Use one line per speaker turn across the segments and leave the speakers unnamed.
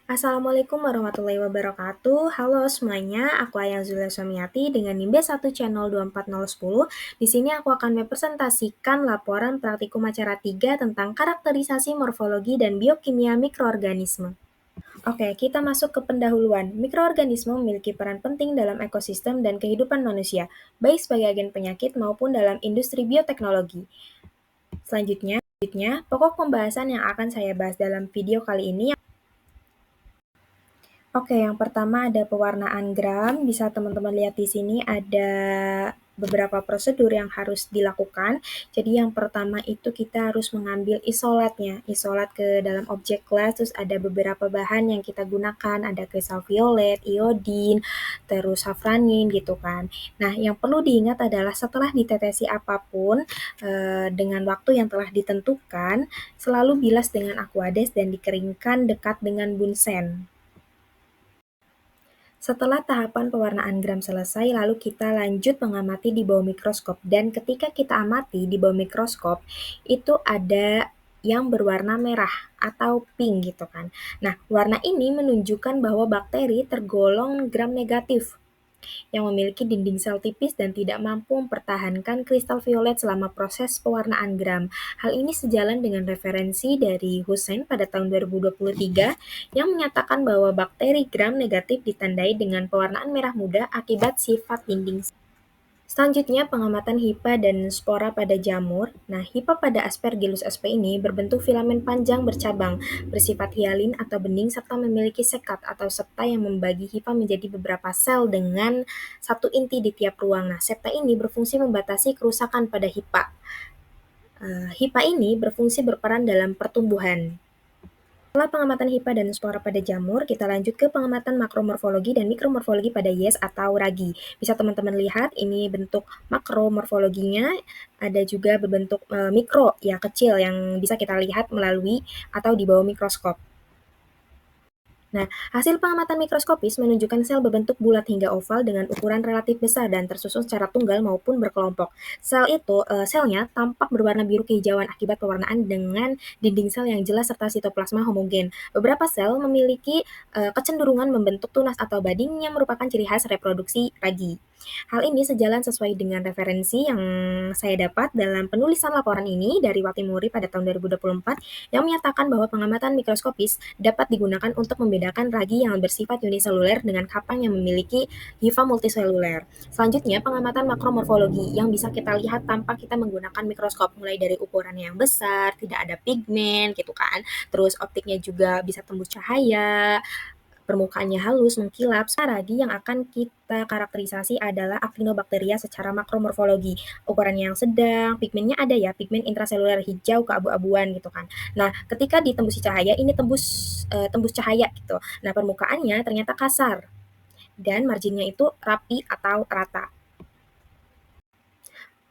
Assalamualaikum warahmatullahi wabarakatuh. Halo semuanya, aku Ayang Zulia Sumiati dengan NIMB 1 Channel 24010. Di sini aku akan mempresentasikan laporan praktikum acara 3 tentang karakterisasi morfologi dan biokimia mikroorganisme. Oke, kita masuk ke pendahuluan. Mikroorganisme memiliki peran penting dalam ekosistem dan kehidupan manusia, baik sebagai agen penyakit maupun dalam industri bioteknologi. Selanjutnya, pokok pembahasan yang akan saya bahas dalam video kali ini. Oke, yang pertama ada pewarnaan gram. Bisa teman-teman lihat di sini ada beberapa prosedur yang harus dilakukan. Jadi yang pertama itu kita harus mengambil isolatnya, isolat ke dalam objek gelas, terus ada beberapa bahan yang kita gunakan, ada kristal violet, iodin, terus safranin gitu kan. Nah, yang perlu diingat adalah setelah ditetesi apapun dengan waktu yang telah ditentukan, selalu bilas dengan aquades dan dikeringkan dekat dengan bunsen. Setelah tahapan pewarnaan gram selesai, lalu kita lanjut mengamati di bawah mikroskop. Dan ketika kita amati di bawah mikroskop, itu ada yang berwarna merah atau pink gitu kan. Nah, warna ini menunjukkan bahwa bakteri tergolong gram negatif yang memiliki dinding sel tipis dan tidak mampu mempertahankan kristal violet selama proses pewarnaan gram. Hal ini sejalan dengan referensi dari Hussein pada tahun 2023 yang menyatakan bahwa bakteri gram negatif ditandai dengan pewarnaan merah muda akibat sifat dinding. Selanjutnya, pengamatan hipa dan spora pada jamur. Nah, hipa pada Aspergillus sp ini berbentuk filamen panjang bercabang, bersifat hialin atau bening, serta memiliki sekat atau septa yang membagi hipa menjadi beberapa sel dengan satu inti di tiap ruang. Nah, septa ini berfungsi membatasi kerusakan pada hipa. Hipa ini berfungsi berperan dalam pertumbuhan. Setelah pengamatan hipa dan spora pada jamur, kita lanjut ke pengamatan makromorfologi dan mikromorfologi pada yes atau ragi. Bisa teman-teman lihat, ini bentuk makromorfologinya, ada juga berbentuk mikro, ya kecil, yang bisa kita lihat melalui atau di bawah mikroskop. Nah, hasil pengamatan mikroskopis menunjukkan sel berbentuk bulat hingga oval dengan ukuran relatif besar dan tersusun secara tunggal maupun berkelompok. Selnya tampak berwarna biru kehijauan akibat pewarnaan dengan dinding sel yang jelas serta sitoplasma homogen. Beberapa sel memiliki kecenderungan membentuk tunas atau bading yang merupakan ciri khas reproduksi ragi. Hal ini sejalan sesuai dengan referensi yang saya dapat dalam penulisan laporan ini dari Watimuri pada tahun 2024 yang menyatakan bahwa pengamatan mikroskopis dapat digunakan untuk membedakan ragi yang bersifat uniseluler dengan kapang yang memiliki hifa multiseluler. Selanjutnya, pengamatan makromorfologi yang bisa kita lihat tanpa kita menggunakan mikroskop, mulai dari ukurannya yang besar, tidak ada pigmen gitu kan, terus optiknya juga bisa tembus cahaya, permukaannya halus, mengkilap. Ragi yang akan kita karakterisasi adalah Actinobacteria secara makromorfologi. Ukurannya yang sedang, pigmennya ada ya, pigmen intraseluler hijau keabu-abuan gitu kan. Nah, ketika ditembusi cahaya, ini tembus cahaya gitu. Nah, permukaannya ternyata kasar dan marginnya itu rapi atau rata.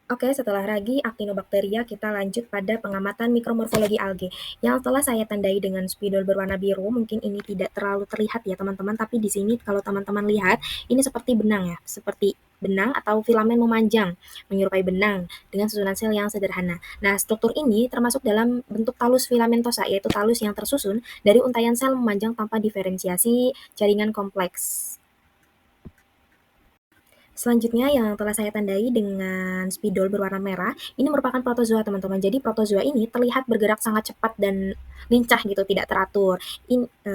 Oke, setelah ragi Actinobacteria, kita lanjut pada pengamatan mikromorfologi alge. Yang telah saya tandai dengan spidol berwarna biru, mungkin ini tidak terlalu terlihat ya teman-teman, tapi di sini kalau teman-teman lihat, ini seperti benang ya, seperti benang atau filamen memanjang, menyerupai benang dengan susunan sel yang sederhana. Nah, struktur ini termasuk dalam bentuk talus filamentosa, yaitu talus yang tersusun dari untaian sel memanjang tanpa diferensiasi jaringan kompleks. Selanjutnya yang telah saya tandai dengan spidol berwarna merah, ini merupakan protozoa teman-teman. Jadi protozoa ini terlihat bergerak sangat cepat dan lincah gitu, tidak teratur.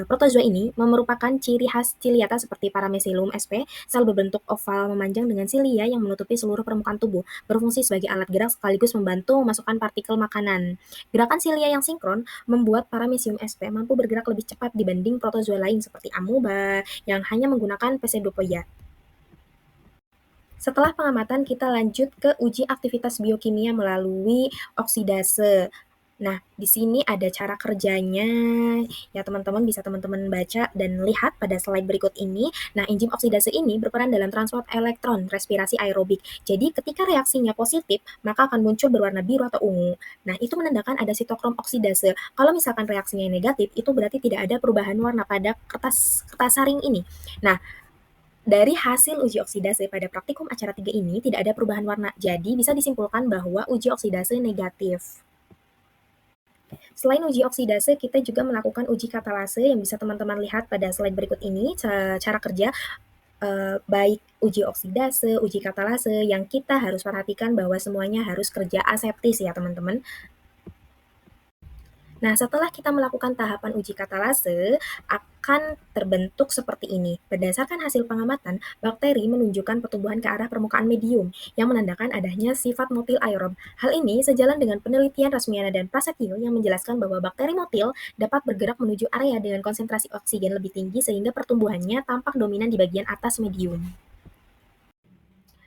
Protozoa ini merupakan ciri khas ciliata seperti Paramecium sp, sel berbentuk oval memanjang dengan silia yang menutupi seluruh permukaan tubuh, berfungsi sebagai alat gerak sekaligus membantu memasukkan partikel makanan. Gerakan silia yang sinkron membuat Paramecium sp mampu bergerak lebih cepat dibanding protozoa lain seperti amoeba yang hanya menggunakan pseudopodia. Setelah pengamatan, kita lanjut ke uji aktivitas biokimia melalui oksidase. Nah, di sini ada cara kerjanya, ya teman-teman bisa teman-teman baca dan lihat pada slide berikut ini. Nah, enzim oksidase ini berperan dalam transport elektron respirasi aerobik. Jadi, ketika reaksinya positif, maka akan muncul berwarna biru atau ungu. Nah, itu menandakan ada sitokrom oksidase. Kalau misalkan reaksinya negatif, itu berarti tidak ada perubahan warna pada kertas saring ini. Nah, dari hasil uji oksidase pada praktikum acara 3 ini tidak ada perubahan warna, jadi bisa disimpulkan bahwa uji oksidase negatif. Selain uji oksidase, kita juga melakukan uji katalase yang bisa teman-teman lihat pada slide berikut ini, cara kerja baik uji oksidase, uji katalase, yang kita harus perhatikan bahwa semuanya harus kerja aseptis ya teman-teman. Nah, setelah kita melakukan tahapan uji katalase, akan terbentuk seperti ini. Berdasarkan hasil pengamatan, bakteri menunjukkan pertumbuhan ke arah permukaan medium, yang menandakan adanya sifat motil aerob. Hal ini sejalan dengan penelitian Rasmiana dan Prasetyo yang menjelaskan bahwa bakteri motil dapat bergerak menuju area dengan konsentrasi oksigen lebih tinggi sehingga pertumbuhannya tampak dominan di bagian atas medium.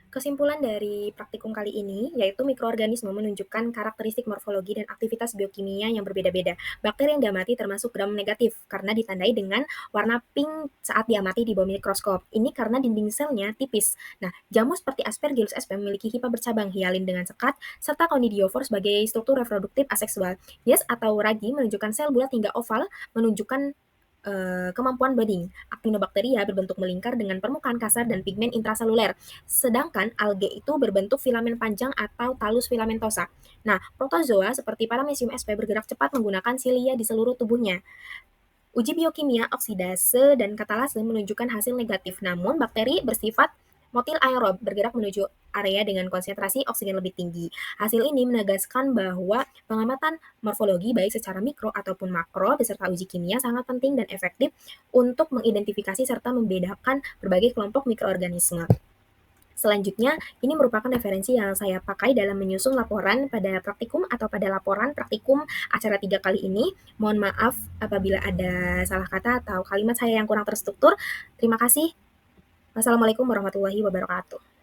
Kesimpulan dari praktikum kali ini yaitu mikroorganisme menunjukkan karakteristik morfologi dan aktivitas biokimia yang berbeda-beda. Bakteri yang diamati termasuk gram negatif karena ditandai dengan warna pink saat diamati di bawah mikroskop. Ini karena dinding selnya tipis. Nah, jamur seperti Aspergillus sp memiliki hifa bercabang, hialin dengan sekat, serta conidiophore sebagai struktur reproduktif aseksual. Yes atau ragi menunjukkan sel bulat hingga oval, menunjukkan kemampuan budding. Actinobacteria berbentuk melingkar dengan permukaan kasar dan pigmen intraseluler. Sedangkan algae itu berbentuk filamen panjang atau talus filamentosa. Nah, protozoa seperti Paramecium sp bergerak cepat menggunakan silia di seluruh tubuhnya. Uji biokimia, oksidase, dan katalase menunjukkan hasil negatif, namun bakteri bersifat motil aerob bergerak menuju area dengan konsentrasi oksigen lebih tinggi. Hasil ini menegaskan bahwa pengamatan morfologi baik secara mikro ataupun makro beserta uji kimia sangat penting dan efektif untuk mengidentifikasi serta membedakan berbagai kelompok mikroorganisme. Selanjutnya, ini merupakan referensi yang saya pakai dalam menyusun laporan pada praktikum atau pada laporan praktikum acara 3 kali ini. Mohon maaf apabila ada salah kata atau kalimat saya yang kurang terstruktur. Terima kasih. Wassalamualaikum warahmatullahi wabarakatuh.